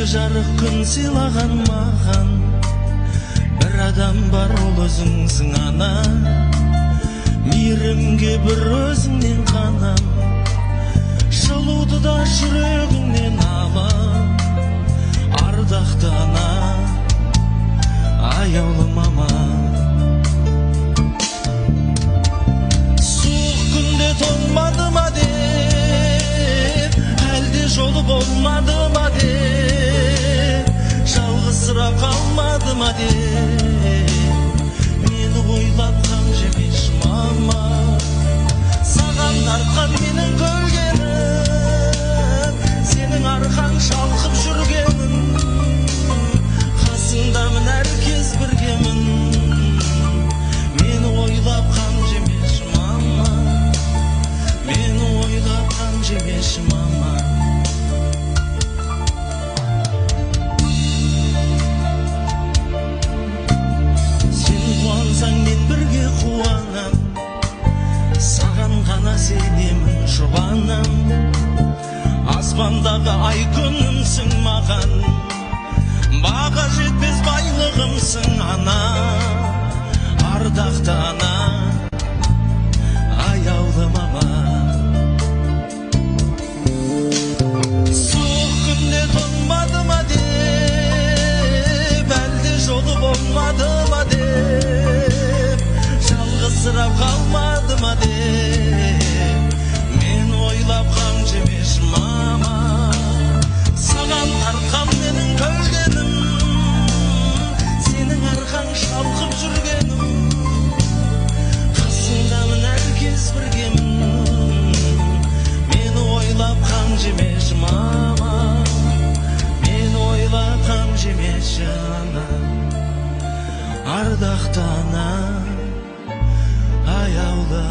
Мәңгі жарық күн сыйлаған маған бір адам бар, ол өзіңсің ана. Мейірімге бір өзіңнен қанам, жылуды да жүрегіңнен алам. Ардақты ана, аяулы мама. Суық күнде тоңмады ма деп, әлде жолы болмады ма деп, жалғызсырап қалмады ма деп, мені ойлап қам жемеш мама. Саған артқан менің көлгенім, сенің арқаң шалқып жүргенім, қасыңдамын әркез біргемін. Мені ойлап қам жемеш мама, мені ойлап қам жемеш мама. Сен қуансаң мен бірге қуанам, саған ғана сенемін жұбанам. Аспандағы ай күнімсің маған, баға жетпес байлығымсың ана. Ардақты ана, аяулы мама. Суық күнде тоңмады ма деп, әлде жолы болмады ма деп, жалғызсырап қалмады ма деп, мен ойлап қам жемеш мама. Саған арқам менің көлгенім, сенің арқаң шалқып жүргенім, қасыңдамын әркез біргемін. Мені ойлап қам жемеш мама, мені ойлап қам жемеш ана. Ардақты ана, аяулы